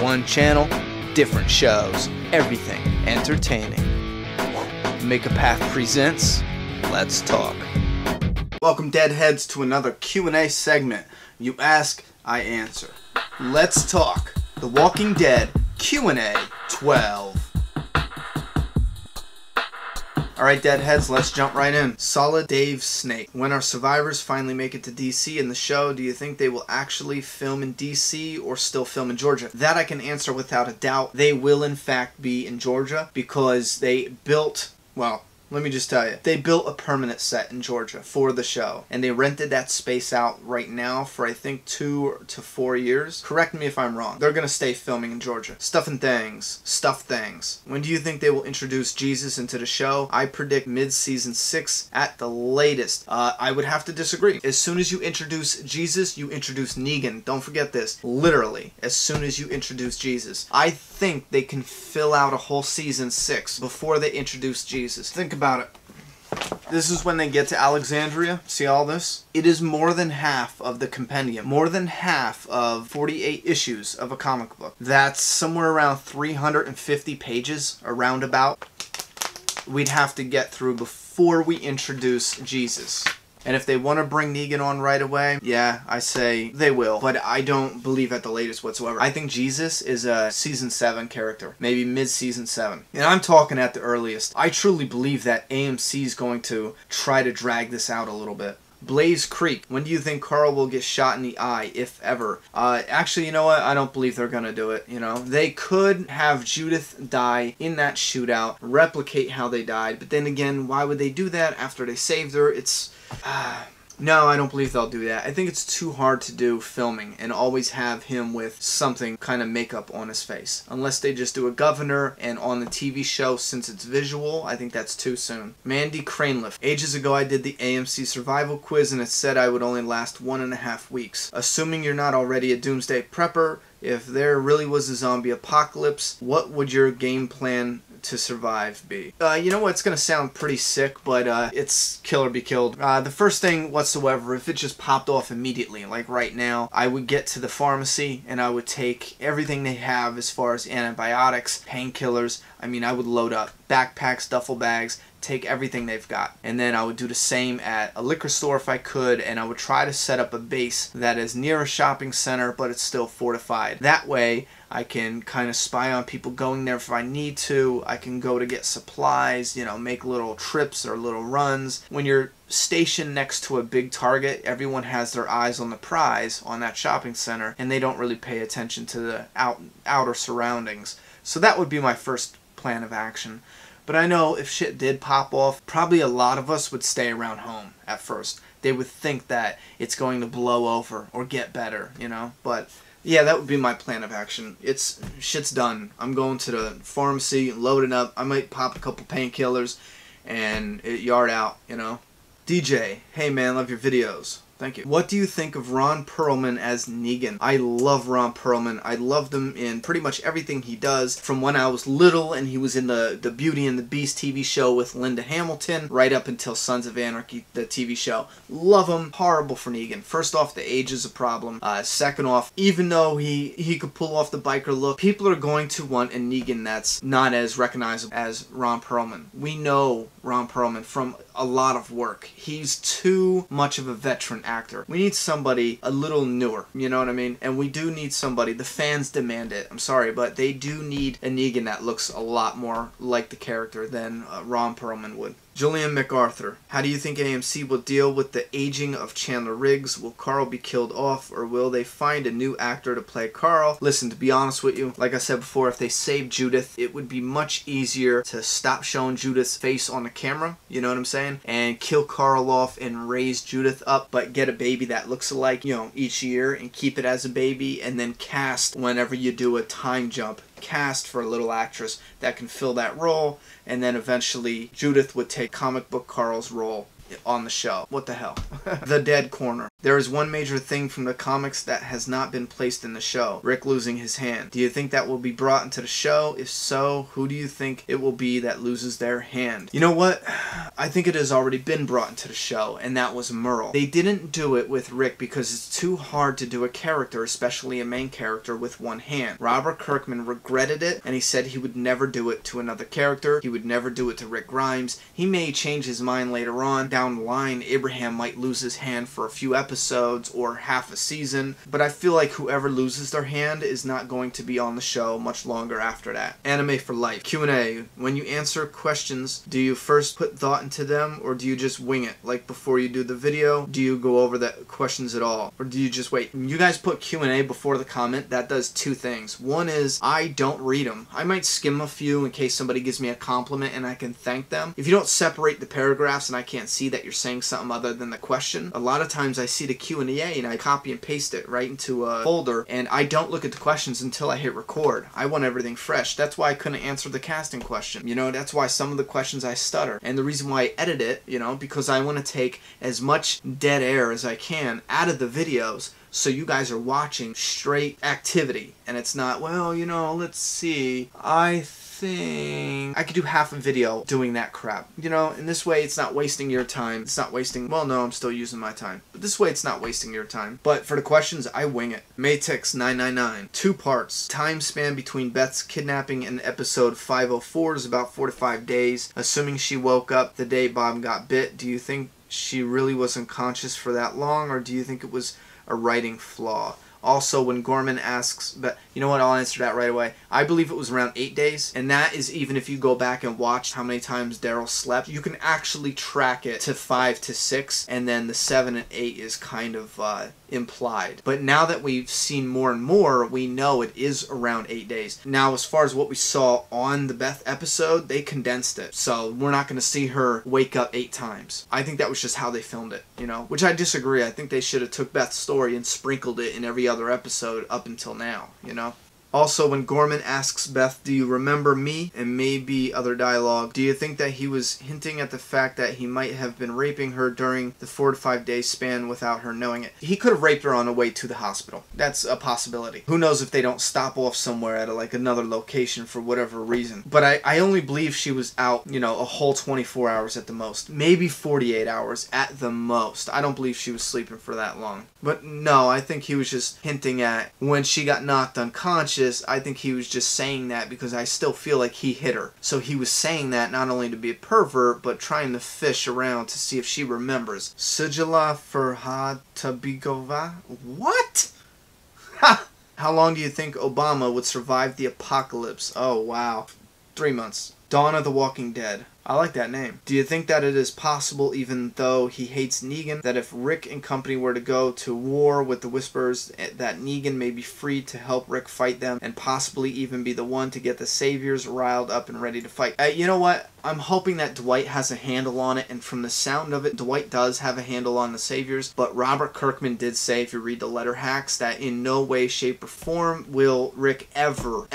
One channel, different shows, everything entertaining. Make a Path presents Let's Talk. Welcome, Deadheads, to another Q&A segment. You ask, I answer. Let's Talk The Walking Dead Q&A 12. Alright, Deadheads, let's jump right in. Solid Dave Snake. When our survivors finally make it to DC in the show, do you think they will actually film in DC or still film in Georgia? That I can answer without a doubt. They will in fact be in Georgia because they built, well, let me just tell you, they built a permanent set in Georgia for the show, and they rented that space out right now for I think 2 to 4 years. Correct me if I'm wrong. They're gonna stay filming in Georgia. Stuff things. When do you think they will introduce Jesus into the show? I predict mid-season 6 at the latest. I would have to disagree. As soon as you introduce Jesus, you introduce Negan. Don't forget this. Literally, as soon as you introduce Jesus. I think they can fill out a whole season 6 before they introduce Jesus. Think about it. This is when they get to Alexandria. See all this? It is more than half of the compendium. More than half of 48 issues of a comic book. That's somewhere around 350 pages, around about. We'd have to get through before we introduce Jesus. And if they want to bring Negan on right away, yeah, I say they will. But I don't believe at the latest whatsoever. I think Jesus is a season 7 character. Maybe mid-season 7. And I'm talking at the earliest. I truly believe that AMC is going to try to drag this out a little bit. Blaze Creek. When do you think Carl will get shot in the eye, if ever? Actually, you know what? I don't believe they're gonna do it, you know? They could have Judith die in that shootout, replicate how they died, but then again, why would they do that after they saved her? It's... No, I don't believe they'll do that. I think it's too hard to do filming and always have him with something kind of makeup on his face. Unless they just do a governor, and on the TV show, since it's visual, I think that's too soon. Mandy Craneliff. Ages ago I did the AMC survival quiz and it said I would only last 1.5 weeks. Assuming you're not already a doomsday prepper, if there really was a zombie apocalypse, what would your game plan to survive be? You know what, it's gonna sound pretty sick, but it's kill or be killed. The first thing whatsoever, if it just popped off immediately, like right now, I would get to the pharmacy and I would take everything they have as far as antibiotics, painkillers. I mean, I would load up backpacks, duffel bags, take everything they've got. And then I would do the same at a liquor store if I could, and I would try to set up a base that is near a shopping center, but it's still fortified. That way, I can kind of spy on people going there if I need to. I can go to get supplies, you know, make little trips or little runs. When you're stationed next to a big target, everyone has their eyes on the prize on that shopping center, and they don't really pay attention to the outer surroundings. So that would be my first plan of action. But I know if shit did pop off, probably a lot of us would stay around home at first. They would think that it's going to blow over or get better, you know? But yeah, that would be my plan of action. Shit's done. I'm going to the pharmacy, loading up. I might pop a couple painkillers and yard out, you know? DJ, hey man, love your videos. Thank you. What do you think of Ron Perlman as Negan? I love Ron Perlman. I loved him in pretty much everything he does from when I was little and he was in the Beauty and the Beast TV show with Linda Hamilton right up until Sons of Anarchy, the TV show. Love him. Horrible for Negan. First off, the age is a problem. Second off, even though he could pull off the biker look, people are going to want a Negan that's not as recognizable as Ron Perlman. We know Ron Perlman from a lot of work. He's too much of a veteran actor. We need somebody a little newer, you know what I mean? And we do need somebody, the fans demand it, I'm sorry, but they do need a Negan that looks a lot more like the character than Ron Perlman would. Julian MacArthur, how do you think AMC will deal with the aging of Chandler Riggs? Will Carl be killed off, or will they find a new actor to play Carl? Listen, to be honest with you, like I said before, if they save Judith, it would be much easier to stop showing Judith's face on the camera, you know what I'm saying? And kill Carl off and raise Judith up, but get a baby that looks alike, you know, each year, and keep it as a baby, and then cast whenever you do a time jump. Cast for a little actress that can fill that role, and then eventually Judith would take comic book Carl's role on the show. What the hell? The Dead Corner. There is one major thing from the comics that has not been placed in the show. Rick losing his hand. Do you think that will be brought into the show? If so, who do you think it will be that loses their hand? You know what? I think it has already been brought into the show, and that was Merle. They didn't do it with Rick because it's too hard to do a character, especially a main character, with one hand. Robert Kirkman regretted it, and he said he would never do it to another character. He would never do it to Rick Grimes. He may change his mind later on. Down the line, Abraham might lose his hand for a few episodes or half a season, but I feel like whoever loses their hand is not going to be on the show much longer after that. Anime for life. Q&A. When you answer questions, do you first put thought into them, or do you just wing it? Like before you do the video, do you go over the questions at all? Or do you just wait? When you guys put Q&A before the comment, that does two things. One is, I don't read them. I might skim a few in case somebody gives me a compliment and I can thank them. If you don't separate the paragraphs and I can't see that you're saying something other than the question, a lot of times I see the Q&A and I copy and paste it right into a folder, and I don't look at the questions until I hit record. I want everything fresh. That's why I couldn't answer the casting question. You know, that's why some of the questions I stutter. And the reason why I edit it, you know, because I want to take as much dead air as I can out of the videos, so you guys are watching straight activity, and it's not, well, you know, let's see, I think I could do half a video doing that crap. You know, in this way it's not wasting your time. It's not wasting, well, no, I'm still using my time. But this way it's not wasting your time. But for the questions, I wing it. Maytix999. 2 parts. Time span between Beth's kidnapping and episode 504 is about 4 to 5 days. Assuming she woke up the day Bob got bit, do you think she really was unconscious for that long, or do you think it was a writing flaw? Also, when Gorman asks, but you know what, I'll answer that right away. I believe it was around 8 days, and that is even if you go back and watch how many times Daryl slept. You can actually track it to 5 to 6, and then the 7 and 8 is kind of implied. But now that we've seen more and more, we know it is around 8 days. Now, as far as what we saw on the Beth episode, they condensed it, so we're not going to see her wake up 8 times. I think that was just how they filmed it, you know, which I disagree. I think they should have took Beth's story and sprinkled it in every other episode up until now, you know. Also, when Gorman asks Beth, do you remember me? And maybe other dialogue, do you think that he was hinting at the fact that he might have been raping her during the 4 to 5 day span without her knowing it? He could have raped her on the way to the hospital. That's a possibility. Who knows if they don't stop off somewhere at like another location for whatever reason. But I only believe she was out, you know, a whole 24 hours at the most. Maybe 48 hours at the most. I don't believe she was sleeping for that long. But no, I think he was just hinting at when she got knocked unconscious. I think he was just saying that because I still feel like he hit her. So he was saying that not only to be a pervert, but trying to fish around to see if she remembers. Sujala Ferhatabigova? What? Ha! How long do you think Obama would survive the apocalypse? Oh, wow. 3 months. Dawn of the Walking Dead. I like that name. Do you think that it is possible, even though he hates Negan, that if Rick and company were to go to war with the Whisperers, that Negan may be freed to help Rick fight them and possibly even be the one to get the Saviors riled up and ready to fight? You know what? I'm hoping that Dwight has a handle on it, and from the sound of it, Dwight does have a handle on the Saviors, but Robert Kirkman did say, if you read the letter hacks, that in no way, shape, or form will Rick ever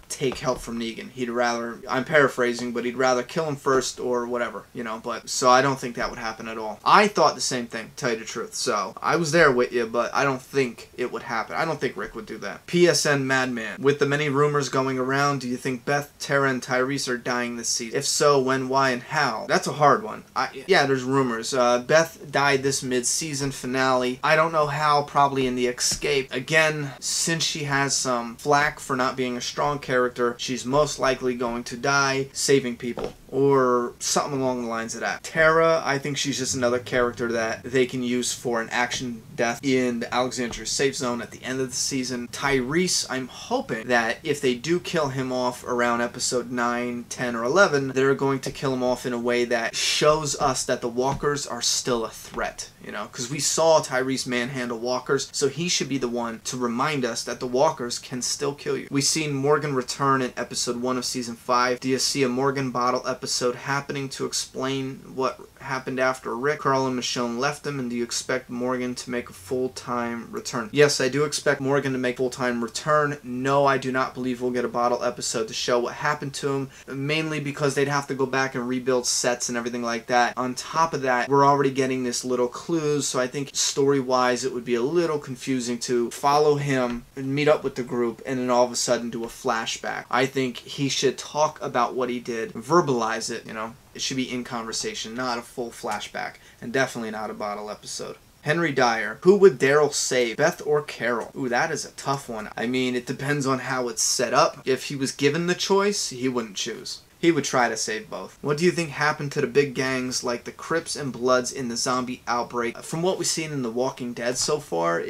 take help from Negan. He'd rather, I'm paraphrasing, but he'd rather kill him first or whatever, you know, but so I don't think that would happen at all. I thought the same thing, to tell you the truth, so I was there with you, but I don't think it would happen. I don't think Rick would do that. PSN Madman. With the many rumors going around, do you think Beth, Tara, and Tyrese are dying this season? If so, when, why, and how? That's a hard one. Yeah, there's rumors. Beth died this mid-season finale. I don't know how, probably in the escape. Again, since she has some flack for not being a strong character, she's most likely going to die saving people, or something along the lines of that. Tara, I think she's just another character that they can use for an action death in the Alexandria safe zone at the end of the season. Tyrese, I'm hoping that if they do kill him off around episode 9, 10, or 11, they're going to kill him off in a way that shows us that the walkers are still a threat, you know, because we saw Tyrese manhandle walkers, so he should be the one to remind us that the walkers can still kill you. We've seen Morgan return in episode 1 of season 5. Do you see a Morgan bottle episode happening to explain what happened after Rick, Carl, and Michonne left him, and do you expect Morgan to make a full-time return? Yes, I do expect Morgan to make a full-time return. No, I do not believe we'll get a bottle episode to show what happened to him, mainly because they'd have to go back and rebuild sets and everything like that. On top of that, we're already getting this little clues, so I think story-wise it would be a little confusing to follow him and meet up with the group and then all of a sudden do a flashback. I think he should talk about what he did, verbalize it, you know. It should be in conversation, not a full flashback, and definitely not a bottle episode. Henry Dyer. Who would Daryl save, Beth or Carol? Ooh, that is a tough one. I mean, it depends on how it's set up. If he was given the choice, he wouldn't choose. He would try to save both. What do you think happened to the big gangs like the Crips and Bloods in the zombie outbreak? From what we've seen in The Walking Dead so far,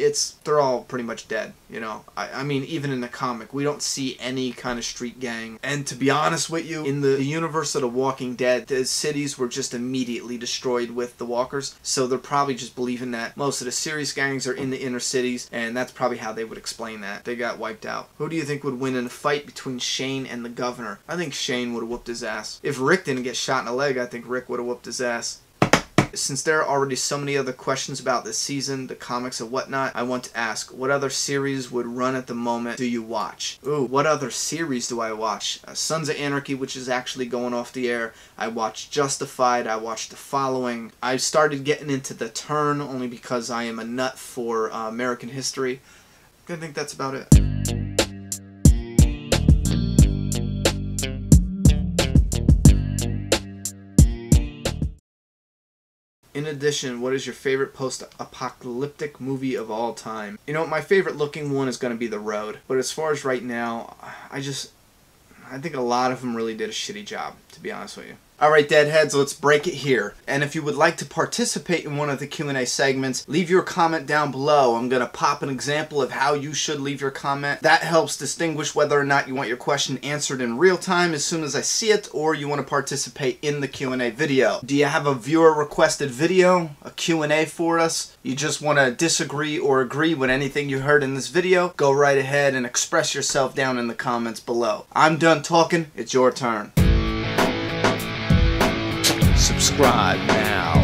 they're all pretty much dead, you know. I mean, even in the comic, we don't see any kind of street gang. And to be honest with you, in the universe of The Walking Dead, the cities were just immediately destroyed with the walkers. So they're probably just believing that most of the serious gangs are in the inner cities, and that's probably how they would explain that. They got wiped out. Who do you think would win in a fight between Shane and the governor? I think Shane would have whooped his ass. If Rick didn't get shot in the leg, I think Rick would have whooped his ass. Since there are already so many other questions about this season, the comics and whatnot, I want to ask, what other series would run at the moment do you watch? Ooh, what other series do I watch? Sons of Anarchy, which is actually going off the air. I watched Justified. I watched The Following. I started getting into The Turn only because I am a nut for American history. I think that's about it. In addition, what is your favorite post-apocalyptic movie of all time? You know, my favorite looking one is going to be The Road. But as far as right now, I think a lot of them really did a shitty job, to be honest with you. Alright, Deadheads, let's break it here. And if you would like to participate in one of the Q&A segments, leave your comment down below. I'm going to pop an example of how you should leave your comment. That helps distinguish whether or not you want your question answered in real time as soon as I see it, or you want to participate in the Q&A video. Do you have a viewer-requested video, a Q&A for us? You just want to disagree or agree with anything you heard in this video? Go right ahead and express yourself down in the comments below. I'm done talking. It's your turn. Subscribe now.